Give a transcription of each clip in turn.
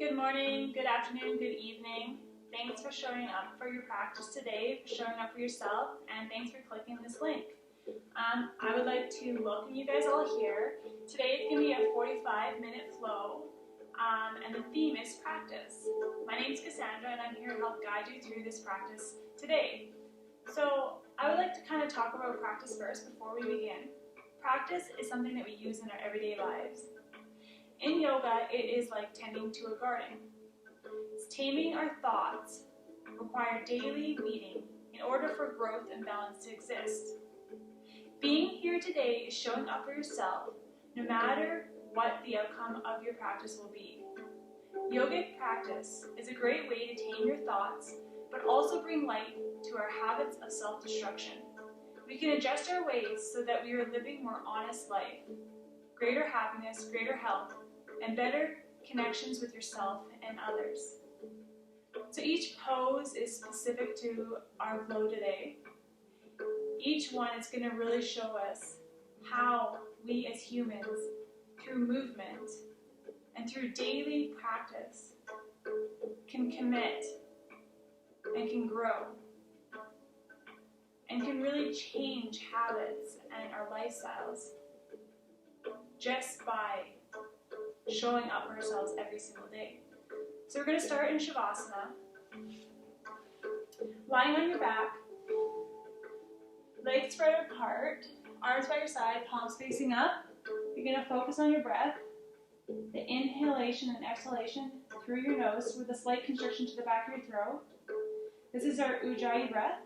Good morning, good afternoon, good evening. Thanks for showing up for your practice today, for showing up for yourself, and thanks for clicking this link. I would like to welcome you guys all here. Today it's going to be a 45-minute flow, and the theme is practice. My name is Cassandra, and I'm here to help guide you through this practice today. So I would like to kind of talk about practice first before we begin. Practice is something that we use in our everyday lives. In yoga, it is like tending to a garden. Taming our thoughts require daily weeding in order for growth and balance to exist. Being here today is showing up for yourself, no matter what the outcome of your practice will be. Yogic practice is a great way to tame your thoughts, but also bring light to our habits of self-destruction. We can adjust our ways so that we are living a more honest life, greater happiness, greater health, and better connections with yourself and others. So each pose is specific to our flow today. Each one is going to really show us how we as humans, through movement and through daily practice, can commit and can grow and can really change habits and our lifestyles just by showing up for ourselves every single day. So we're going to start in Shavasana. Lying on your back, legs spread apart, arms by your side, palms facing up. You're going to focus on your breath, the inhalation and exhalation through your nose with a slight constriction to the back of your throat. This is our Ujjayi breath.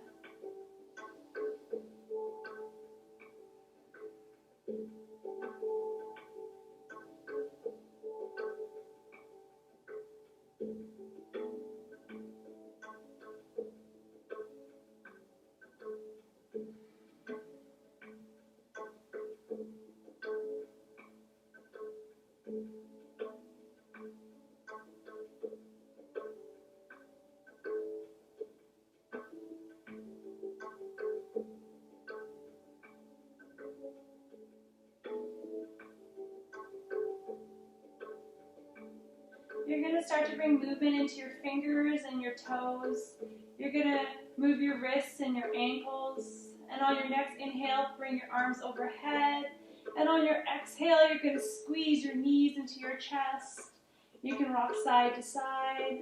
You're going to start to bring movement into your fingers and your toes. You're going to move your wrists and your ankles. And on your next inhale, bring your arms overhead. And on your exhale, you're going to squeeze your knees into your chest. You can rock side to side.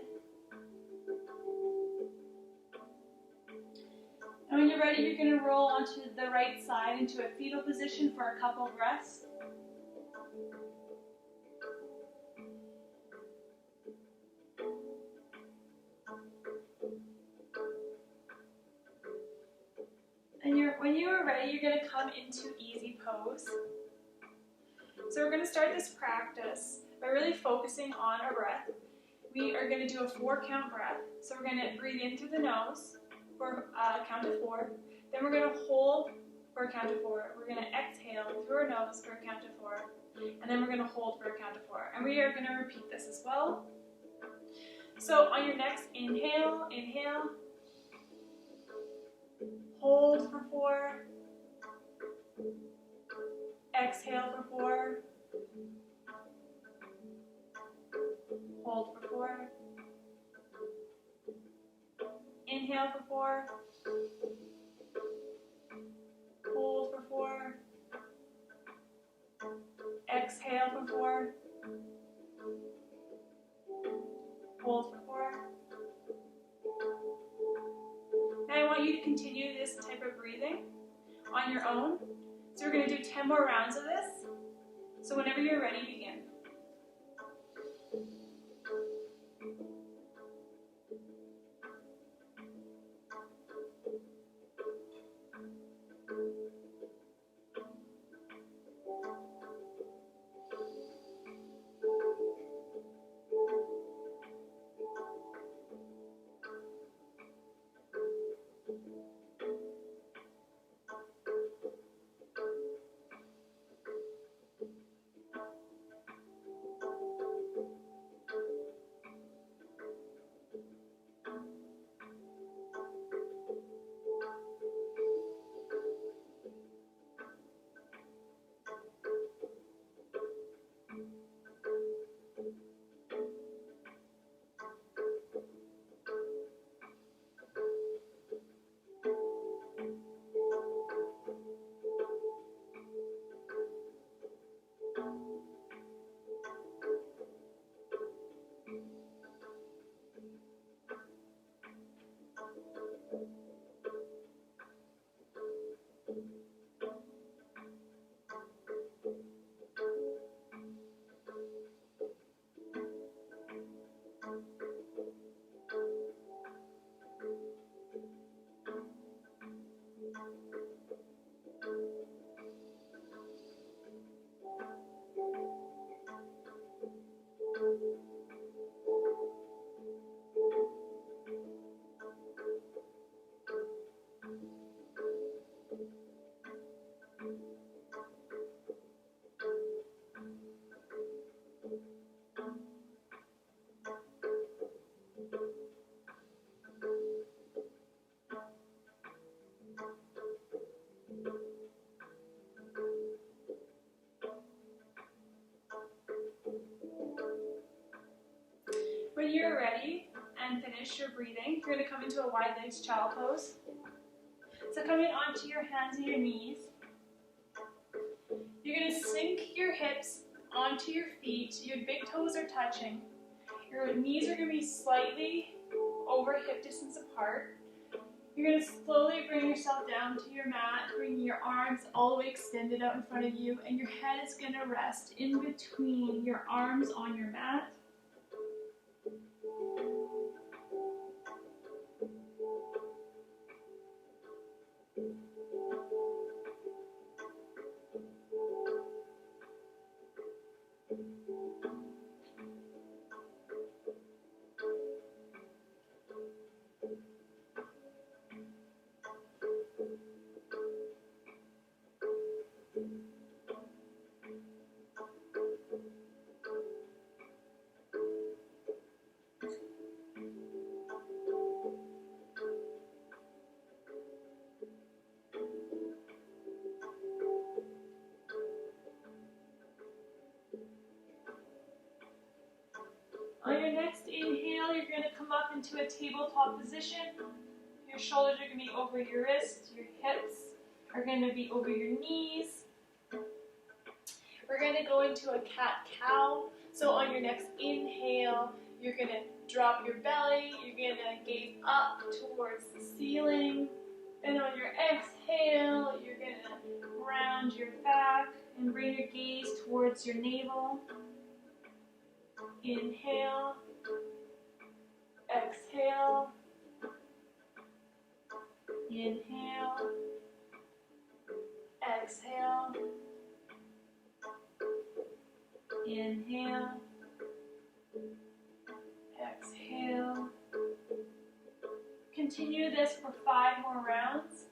And when you're ready, you're going to roll onto the right side into a fetal position for a couple breaths. And when you are ready, you're going to come into easy pose. So we're going to start this practice by really focusing on our breath. We are going to do a 4-count breath. So we're going to breathe in through the nose for a count of 4. Then we're going to hold for a count of 4. We're going to exhale through our nose for a count of 4. And then we're going to hold for a count of 4. And we are going to repeat this as well. So on your next inhale, inhale. Hold for 4. Exhale for 4. Hold for 4. Inhale for 4. Hold for 4. Exhale for 4. Hold for 4. Now I want you to continue this type of breathing on your own. So we're going to do 10 more rounds of this. So whenever you're ready, begin. When you're ready and finished your breathing, you're going to come into a wide legs child pose. So coming onto your hands and your knees, you're going to sink your hips onto your feet. Your big toes are touching. Your knees are going to be slightly over hip distance apart. You're going to slowly bring yourself down to your mat, bringing your arms all the way extended out in front of you, and your head is going to rest in between your arms on your mat. On your next inhale, you're going to come up into a tabletop position. Your shoulders are going to be over your wrists, your hips are going to be over your knees. We're going to go into a cat-cow. So on your next inhale, you're going to drop your belly, you're going to gaze up towards the ceiling. And on your exhale, you're going to round your back and bring your gaze towards your navel. Inhale, exhale, inhale, exhale, inhale, exhale. Continue this for 5 more rounds.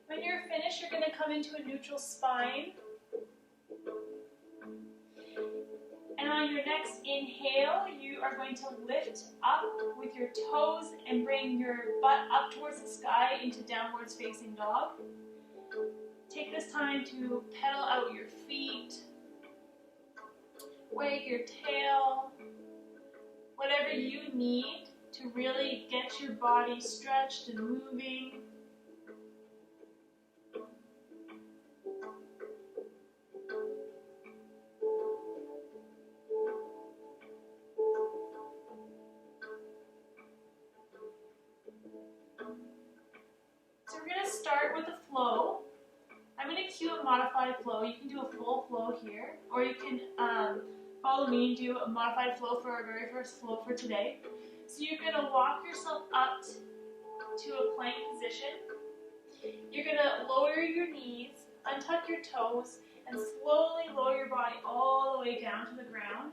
When you're finished, you're going to come into a neutral spine. And on your next inhale, you are going to lift up with your toes and bring your butt up towards the sky into downwards facing dog. Take this time to pedal out your feet, wag your tail, whatever you need to really get your body stretched and moving. So we're going to start with a flow. I'm going to cue a modified flow. You can do a full flow here, or you can follow me and do a modified flow for our very first flow for today. So you're going to walk yourself up to a plank position. You're going to lower your knees, untuck your toes, and slowly lower your body all the way down to the ground.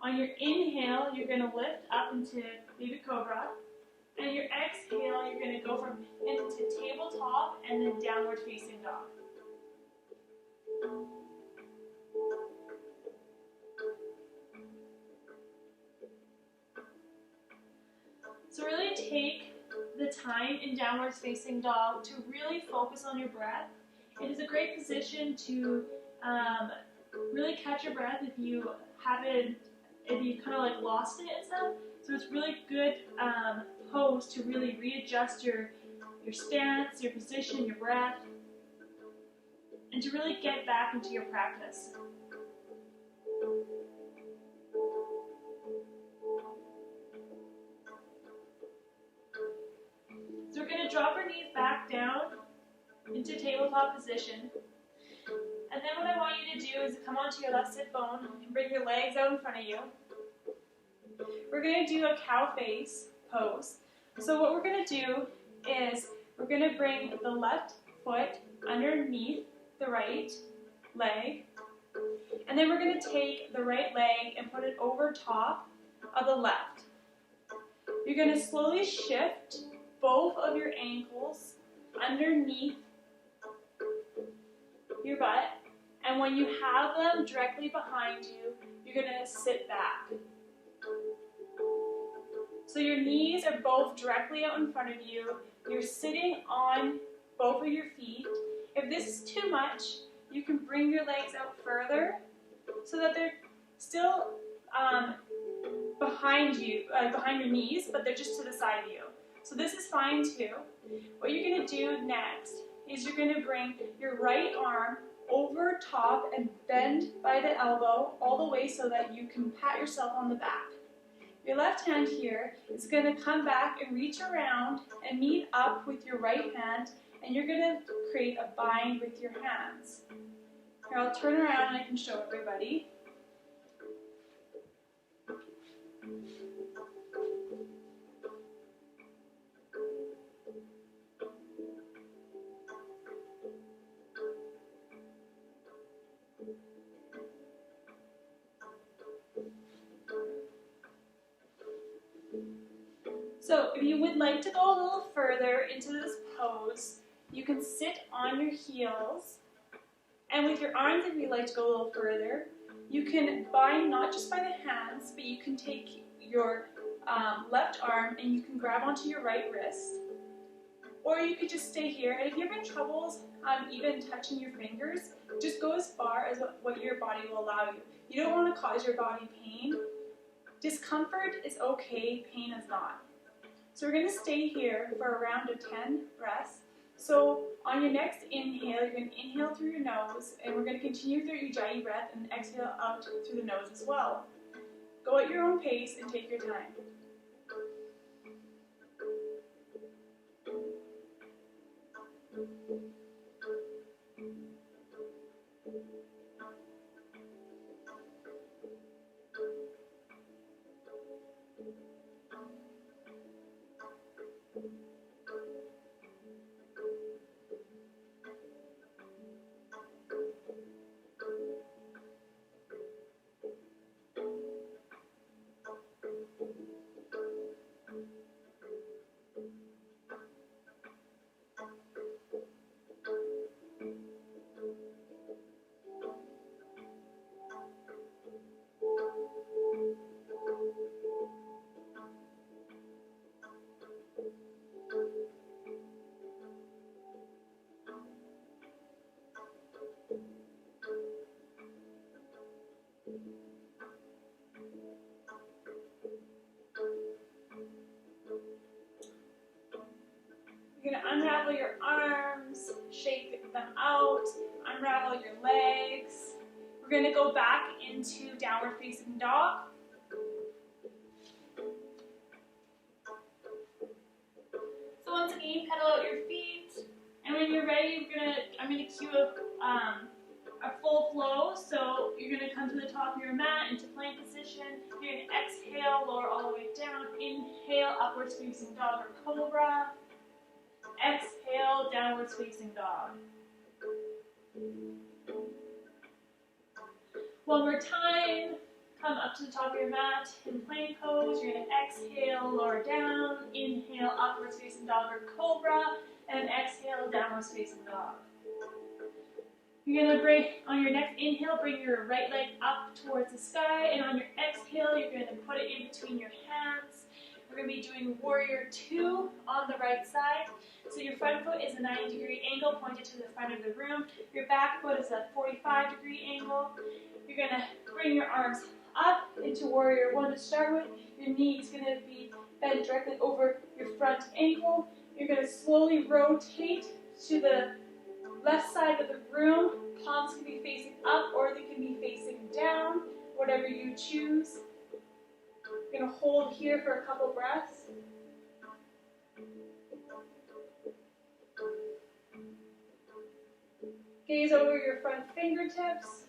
On your inhale, you're going to lift up into baby cobra. And your exhale, you're going to go from into tabletop and then downward facing dog. So really take the time in downward facing dog to really focus on your breath. It is a great position to really catch your breath if you kind of like lost it and stuff. So it's really good pose to really readjust your stance, your position, your breath, and to really get back into your practice. So we're going to drop our knees back down into tabletop position. And then what I want you to do is come onto your left sit bone and bring your legs out in front of you. We're going to do a cow face pose. So what we're going to do is we're going to bring the left foot underneath the right leg, and then we're going to take the right leg and put it over top of the left. You're going to slowly shift both of your ankles underneath your butt, and when you have them directly behind you, you're going to sit back. So your knees are both directly out in front of you. You're sitting on both of your feet. If this is too much, you can bring your legs out further so that they're still behind you, behind your knees, but they're just to the side of you. So this is fine too. What you're going to do next is you're going to bring your right arm over top and bend by the elbow all the way so that you can pat yourself on the back. Your left hand here is going to come back and reach around and meet up with your right hand, and you're going to create a bind with your hands. Here, I'll turn around and I can show everybody. So if you would like to go a little further into this pose, you can sit on your heels, and with your arms, if you'd like to go a little further, you can bind not just by the hands, but you can take your left arm and you can grab onto your right wrist, or you could just stay here. And if you're having troubles even touching your fingers, just go as far as what your body will allow you. You don't want to cause your body pain. Discomfort is okay, pain is not. So we're going to stay here for a round of 10 breaths. So on your next inhale, you're going to inhale through your nose, and we're going to continue through your Ujjayi breath and exhale out through the nose as well. Go at your own pace and take your time. You're going to unravel your arms, shake them out, unravel your legs. We're going to go back into downward facing dog. So once again, pedal out your feet, and when you're ready, I'm going to cue a full flow. So you're going to come to the top of your mat into plank position. You're going to exhale, lower all the way down. Inhale, upwards facing dog or cobra. Exhale, downwards facing dog. One more time. Come up to the top of your mat in plank pose. You're going to exhale, lower down. Inhale, upwards facing dog or cobra. And exhale, downwards facing dog. You're going to bring, on your next inhale, bring your right leg up towards the sky. And on your exhale, you're going to put it in between your hands. We're going to be doing warrior 2 on the right side. So your front foot is a 90-degree angle pointed to the front of the room. Your back foot is a 45-degree angle. You're going to bring your arms up into warrior 1 to start with. Your knee is going to be bent directly over your front ankle. You're going to slowly rotate to the left side of the room. Palms can be facing up or they can be facing down, whatever you choose. You're going to hold here for a couple breaths. Gaze over your front fingertips.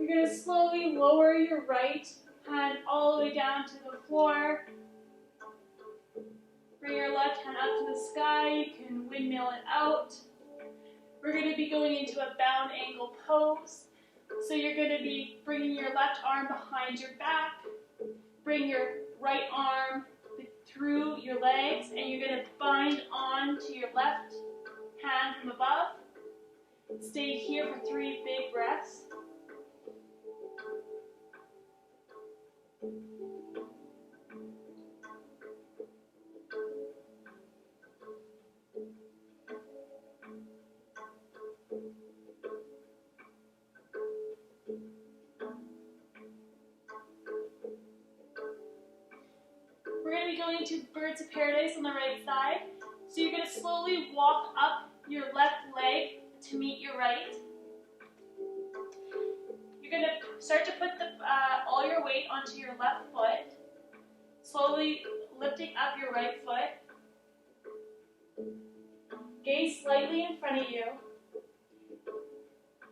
You're going to slowly lower your right hand all the way down to the floor. Bring your left hand up to the sky. You can windmill it out. We're going to be going into a bound ankle pose. So you're going to be bringing your left arm behind your back. Bring your right arm through your legs, and you're going to bind on to your left hand from above. Stay here for 3 big breaths. We're going to be going to Birds of Paradise on the right side. So you're going to slowly walk up your left leg to meet your right. You're going to start to put all your weight onto your left foot, slowly lifting up your right foot. Gaze slightly in front of you.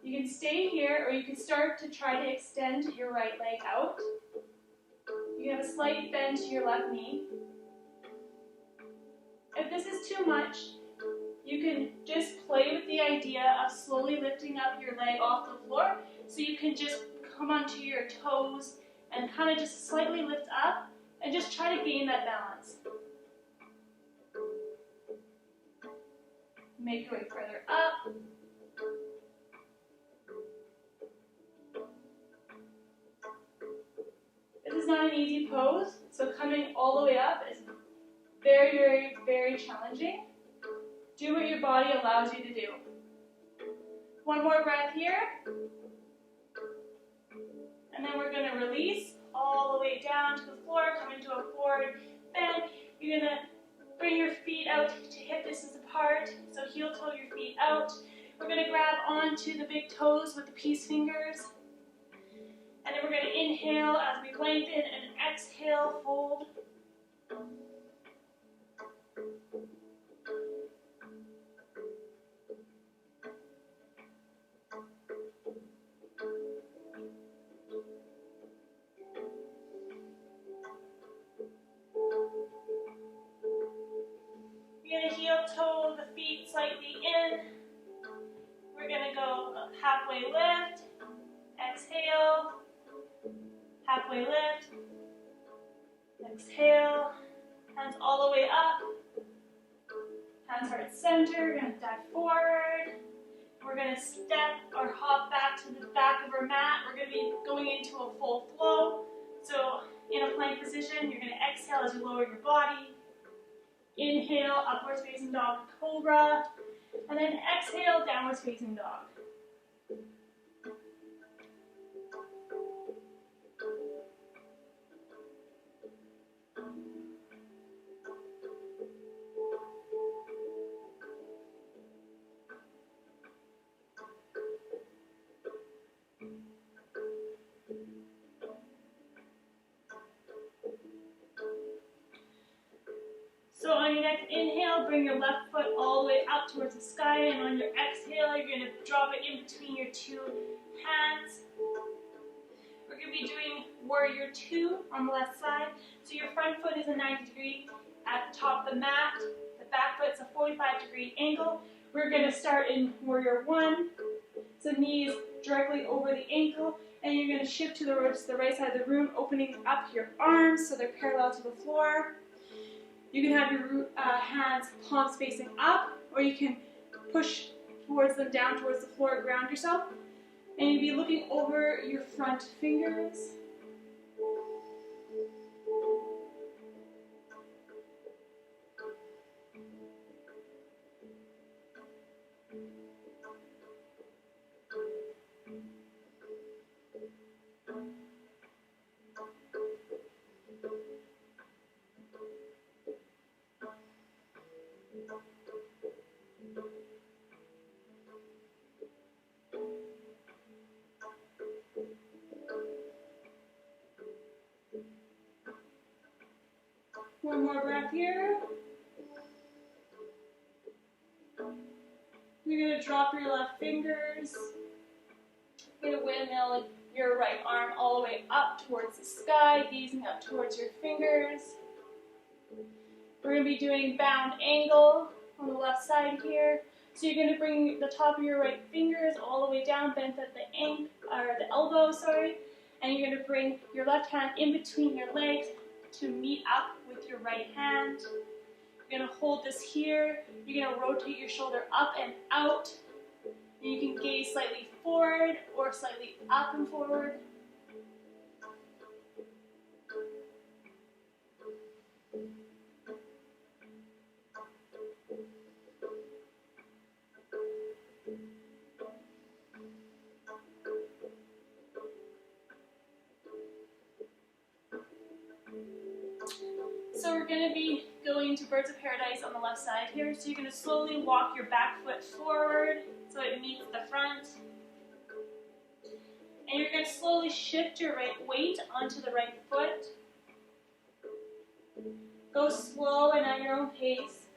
You can stay here, or you can start to try to extend your right leg out. You can have a slight bend to your left knee. If this is too much, you can just play with the idea of slowly lifting up your leg off the floor, so you can just come onto your toes and kind of just slightly lift up and just try to gain that balance. Make your way further up. This is not an easy pose, so coming all the way up is very, very, very challenging. Do what your body allows you to do. One more breath here. And then we're going to release all the way down to the floor, coming to a forward bend. You're going to bring your feet out to hip distance apart, so heel toe your feet out. We're going to grab onto the big toes with the peace fingers. And then we're going to inhale as we lengthen and exhale, fold. You're going to heel toe the feet slightly in. We're going to go halfway lift, exhale, halfway lift, exhale, hands all the way up, hands heart center. We're going to dive forward. We're going to step or hop back to the back of our mat. We're going to be going into a full flow. So in a plank position, you're going to exhale as you lower your body. Inhale, upwards facing dog cobra, and then exhale, downwards facing dog. So on your next inhale, bring your left foot all the way up towards the sky, and on your exhale, you're going to drop it in between your two hands. We're going to be doing Warrior 2 on the left side. So your front foot is a 90 degree at the top of the mat. The back foot's a 45-degree angle. We're going to start in Warrior 1. So knees directly over the ankle, and you're going to shift to the right side of the room, opening up your arms so they're parallel to the floor. You can have your hands, palms facing up, or you can push towards them, down towards the floor, ground yourself. And you'll be looking over your front fingers. One more breath here. You're going to drop your left fingers. You're going to windmill your right arm all the way up towards the sky, gazing up towards your fingers. We're going to be doing bound angle on the left side here. So you're going to bring the top of your right fingers all the way down, bent at the elbow, and you're going to bring your left hand in between your legs to meet up with your right hand. You're going to hold this here. You're going to rotate your shoulder up and out. And you can gaze slightly forward or slightly up and forward. So we're going to be going to Birds of Paradise on the left side here. So you're going to slowly walk your back foot forward so it meets the front. And you're going to slowly shift your right weight onto the right foot. Go slow and at your own pace.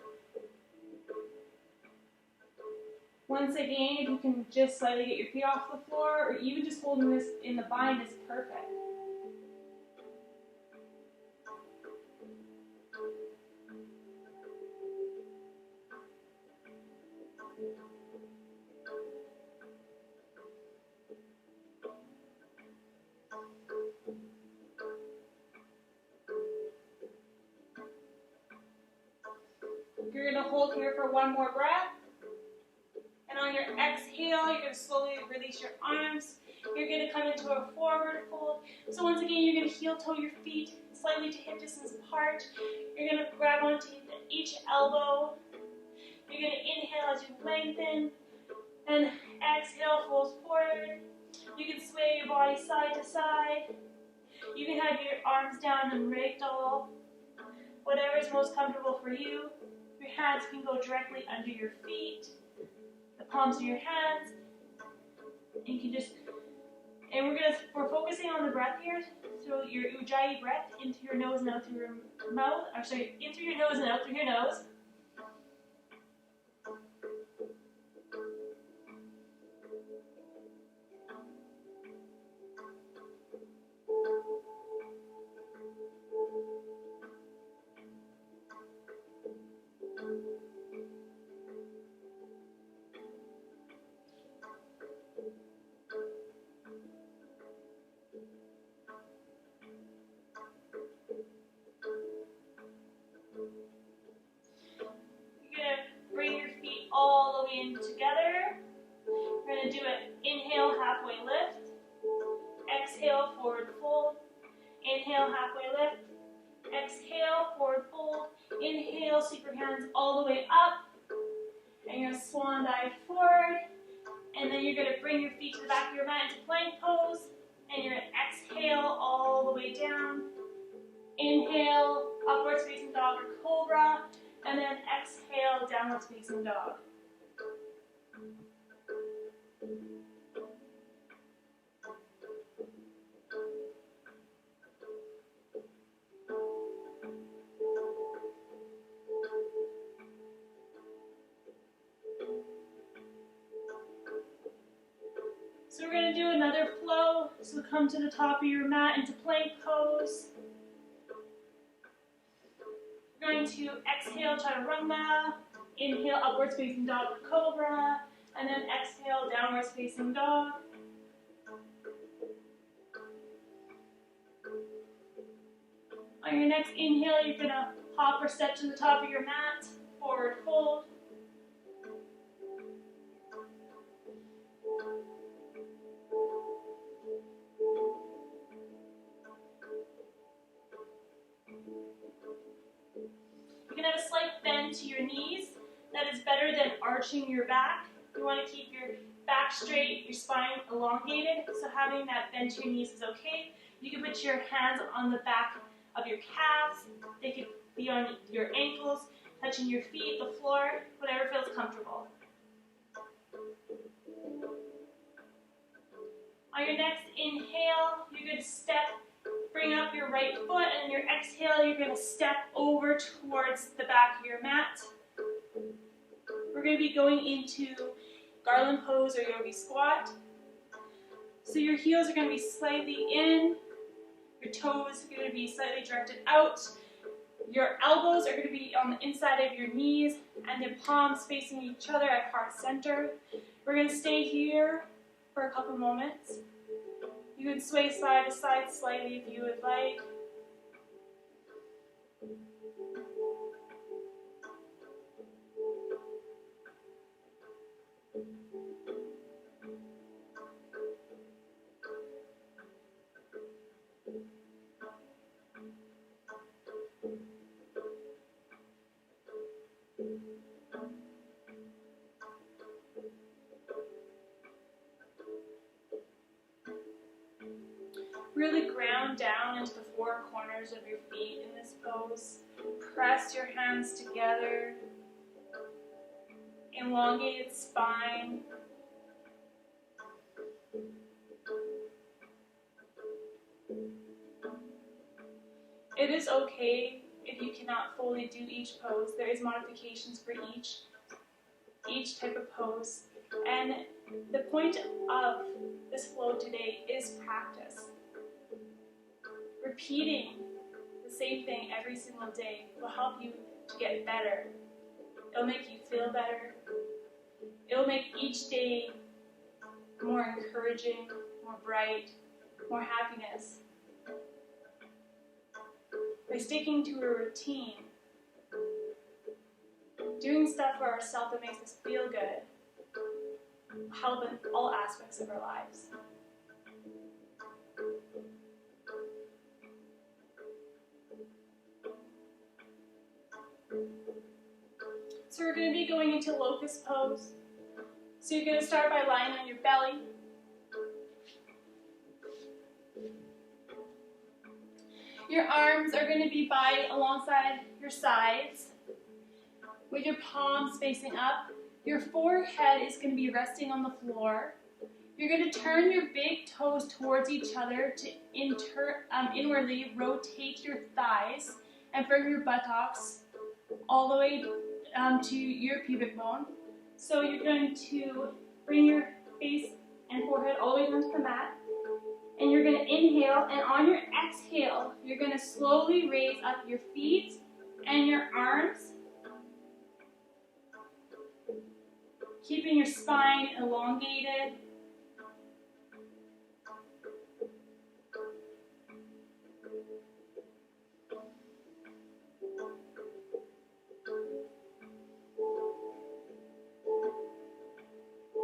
Once again, if you can just slightly get your feet off the floor, or even just holding this in the bind is perfect. You're going to hold here for one more breath. And on your exhale, you're going to slowly release your arms. You're going to come into a forward fold. So once again, you're going to heel toe your feet slightly to hip distance apart. You're going to grab onto each elbow. You're going to inhale as you lengthen. And exhale, fold forward. You can sway your body side to side. You can have your arms down and ragdoll. Whatever is most comfortable for you. Your hands can go directly under your feet, the palms of your hands. And you can just, and we're focusing on the breath here. So your Ujjayi breath into your nose and out through your mouth. Or sorry, in through your nose and out through your nose. Together. We're going to do it. Inhale, halfway lift. Exhale, forward fold. Inhale, halfway lift. Exhale, forward fold. Inhale, sweep your hands all the way up. And you're going to swan dive forward. And then you're going to bring your feet to the back of your mat into plank pose. And you're going to exhale all the way down. Inhale, upwards facing dog or cobra. And then exhale, downwards facing dog. So we're going to do another flow. So come to the top of your mat into plank pose. We're going to exhale, chaturanga. Inhale, upwards facing dog or cobra. And then exhale, downwards facing dog. On your next inhale, you're going to hop or step to the top of your mat. Forward fold. You can have a slight bend to your knees. That is better than arching your back. You want to keep your back straight, your spine elongated. So having that bend to your knees is okay. You can put your hands on the back of your calves. They could be on your ankles, touching your feet, the floor, whatever feels comfortable. On your next inhale, you're going to bring up your right foot, and on your exhale, you're going to step over towards the back of your mat. We're going to be going into garland pose or yogi squat. So your heels are going to be slightly in, your toes are going to be slightly directed out, your elbows are going to be on the inside of your knees, and the palms facing each other at heart center. We're going to stay here for a couple moments. You can sway side to side slightly if you would like. Really ground down into the four corners of your feet in this pose. Press your hands together. Elongated spine. It is okay if you cannot fully do each pose. There is modifications for each type of pose. And the point of this flow today is practice. Repeating the same thing every single day will help you to get better. It'll make you feel better. It'll make each day more encouraging, more bright, more happiness. By sticking to a routine, doing stuff for ourselves that makes us feel good, will help in all aspects of our lives. So we're going to be going into locust pose. So you're going to start by lying on your belly. Your arms are going to be alongside your sides with your palms facing up. Your forehead is going to be resting on the floor. You're going to turn your big toes towards each other to inwardly rotate your thighs and bring your buttocks all the way to your pubic bone. So you're going to bring your face and forehead all the way down to the mat. And you're going to inhale, and on your exhale, you're going to slowly raise up your feet and your arms, keeping your spine elongated.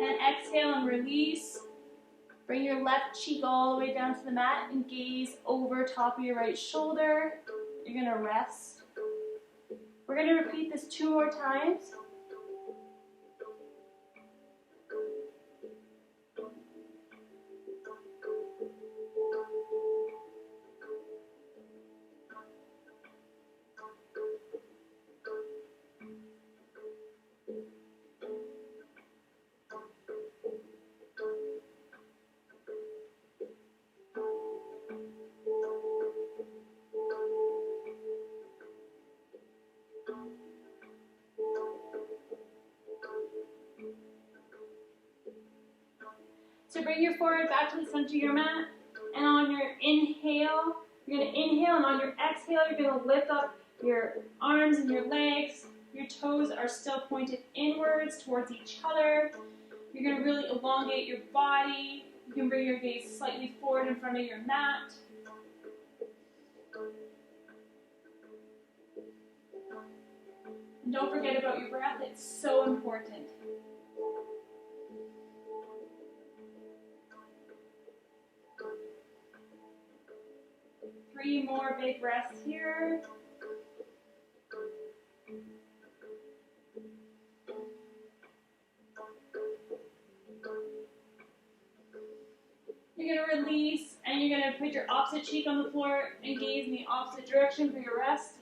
And exhale and release. Bring your left cheek all the way down to the mat and gaze over top of your right shoulder. You're going to rest. We're going to repeat this 2 more times. So bring your forehead back to the center of your mat, and on your inhale, you're going to inhale, and on your exhale, you're going to lift up your arms and your legs. Your toes are still pointed inwards towards each other. You're going to really elongate your body. You can bring your gaze slightly forward in front of your mat. And don't forget about your breath, it's so important. Three more big breaths here. You're going to release, and you're going to put your opposite cheek on the floor and gaze in the opposite direction for your rest.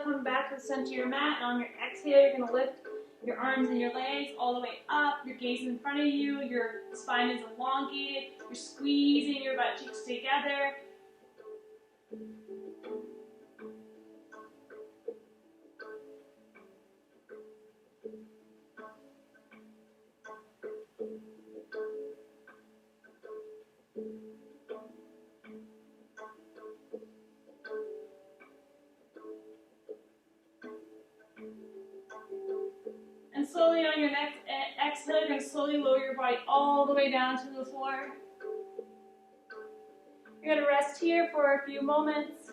coming back to the center of your mat, and on your exhale, you're going to lift your arms and your legs all the way up. You're gazing in front of you. Your spine is elongated. You're squeezing your butt cheeks together. And slowly on your next exhale, you're going to slowly lower your body all the way down to the floor. You're going to rest here for a few moments.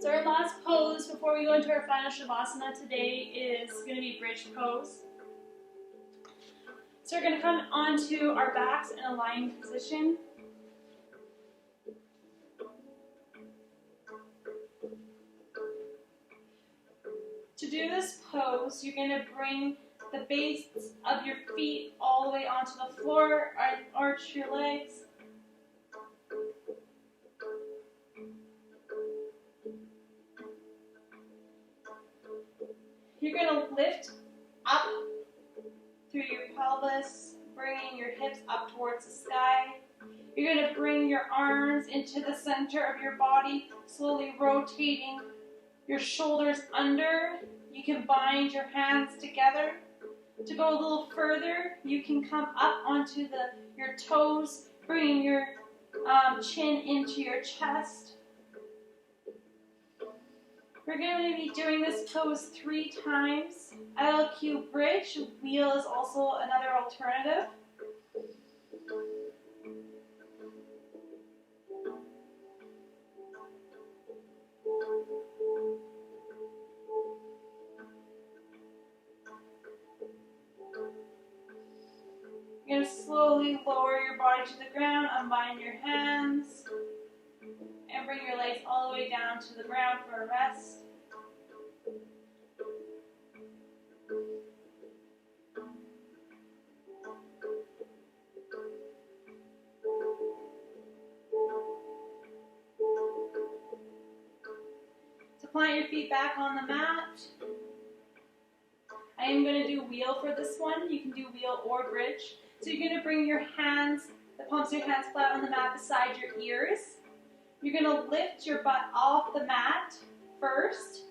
So our last pose before we go into our final Shavasana today is going to be bridge pose. So we're going to come onto our backs in a lying position. To do this pose, you're going to bring the base of your feet all the way onto the floor, arch your legs. You're going to lift up through your pelvis, bringing your hips up towards the sky. You're going to bring your arms into the center of your body, slowly rotating your shoulders under. You can bind your hands together. To go a little further, you can come up onto your toes, bringing your chin into your chest. We're going to be doing this pose 3 times. LQ bridge, wheel is also another alternative. You're going to slowly lower your body to the ground, unbind your hands, and bring your legs all the way down to the ground for a rest. So plant your feet back on the mat. I am going to do wheel for this one. You can do wheel or bridge. So you're going to bring your hands, the palms of your hands flat on the mat beside your ears. You're going to lift your butt off the mat first.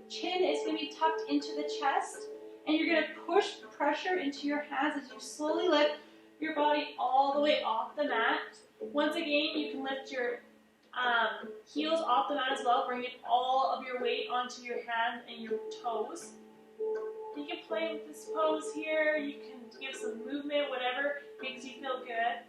Chin is going to be tucked into the chest. And you're going to push pressure into your hands as you slowly lift your body all the way off the mat. Once again, you can lift your heels off the mat as well, bringing all of your weight onto your hands and your toes. You can play with this pose here. You can give some movement, whatever makes you feel good.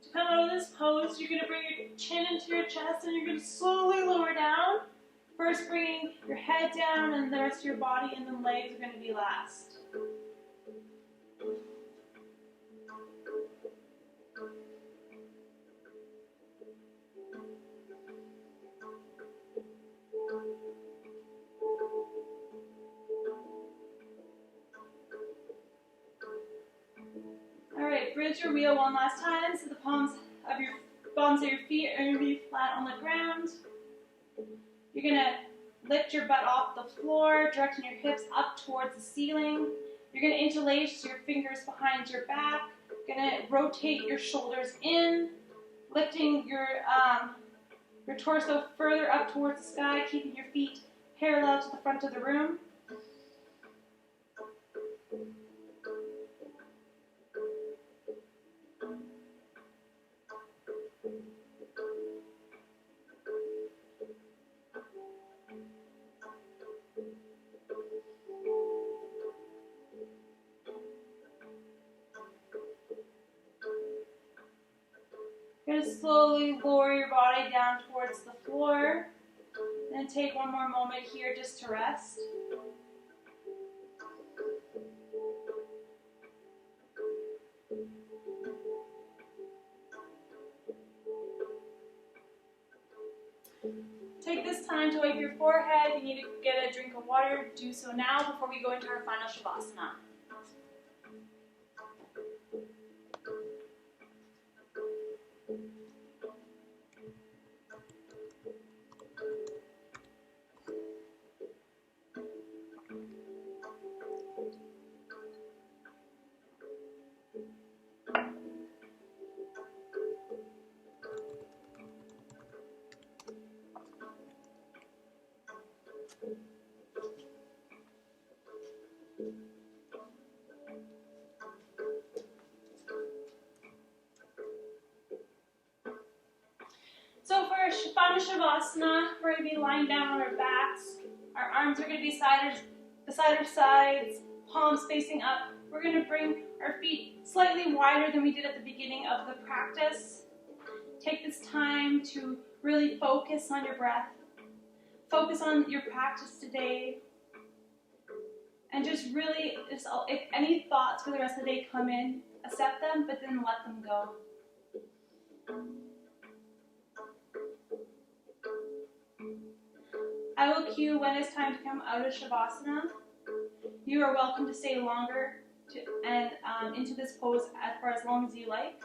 To come out of this pose, you're going to bring your chin into your chest and you're going to slowly lower down. First bringing your head down and the rest of your body, and then legs are going to be last. Alright, bridge or wheel one last time. So the palms of your feet are going to be flat on the ground. You're going to lift your butt off the floor, directing your hips up towards the ceiling. You're going to interlace your fingers behind your back. You're going to rotate your shoulders in, lifting your torso further up towards the sky, keeping your feet parallel to the front of the room. You're going to slowly lower your body down towards the floor. And take one more moment here just to rest. to wipe your forehead, you need to get a drink of water, do so now before we go into our final Shavasana. So for final Shavasana, we're going to be lying down on our backs. Our arms are going to be beside our sides, palms facing up. We're going to bring our feet slightly wider than we did at the beginning of the practice. Take this time to really focus on your breath. Focus on your practice today. And just really, if any thoughts for the rest of the day come in, accept them, but then let them go. I will cue when it's time to come out of Shavasana. You are welcome to stay longer and into this pose for as long as you like.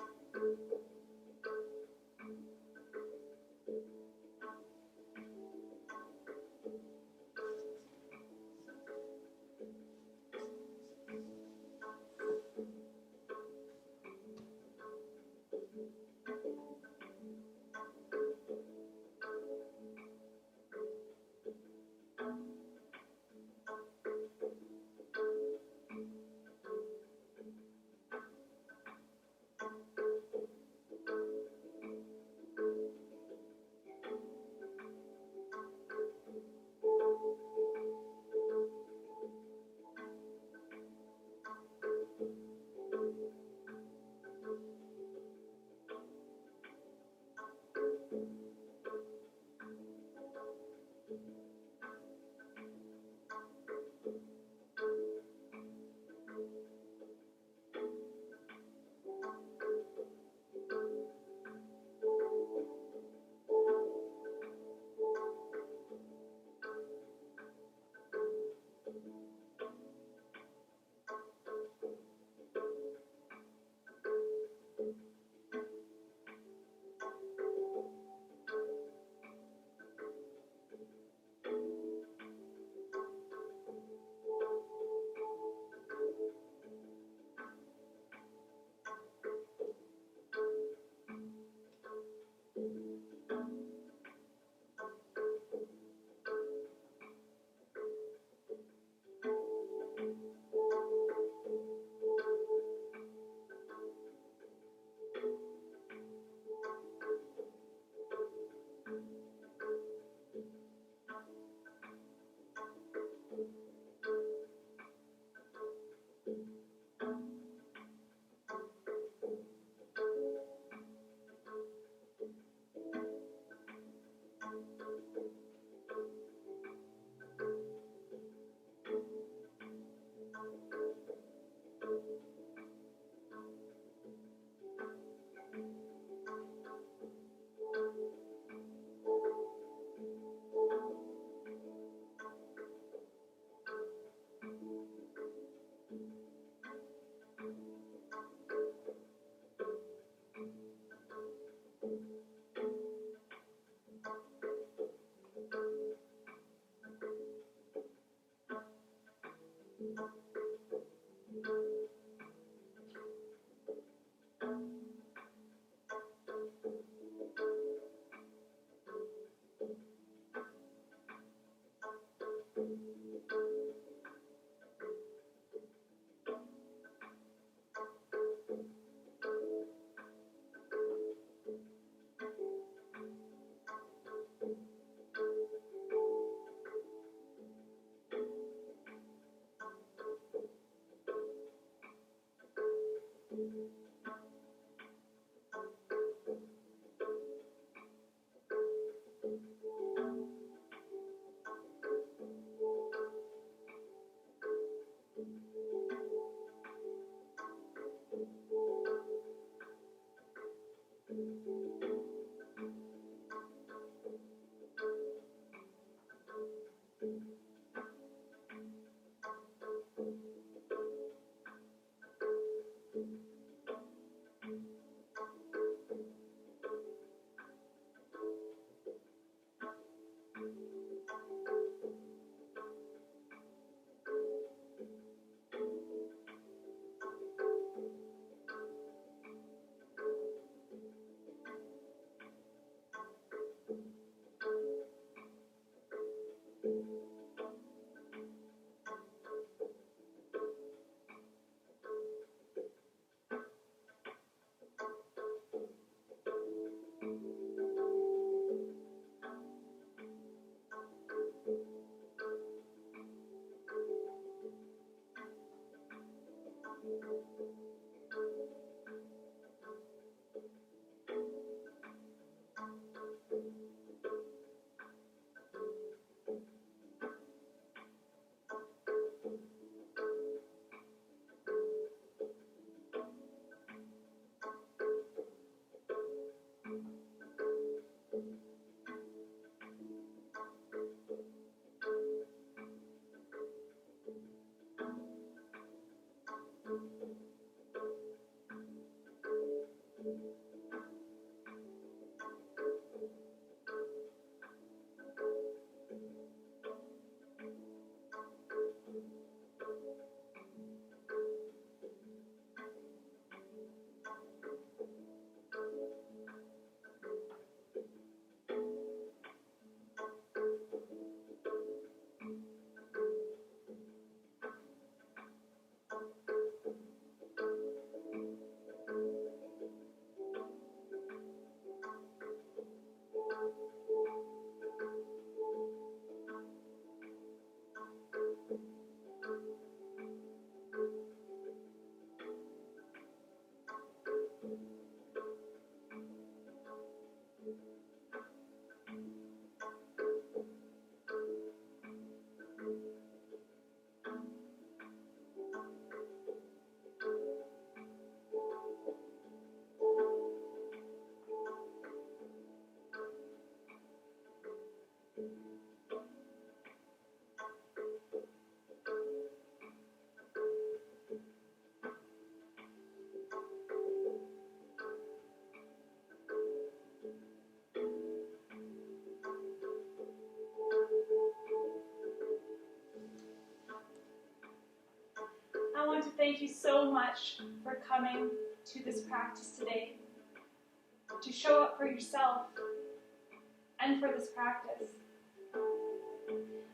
thank you so much for coming to this practice today, to show up for yourself and for this practice.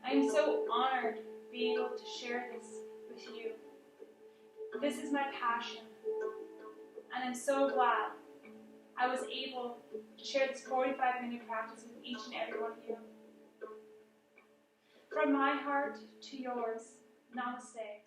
I am so honored being able to share this with you. This is my passion, and I'm so glad I was able to share this 45-minute practice with each and every one of you. From my heart to yours, namaste.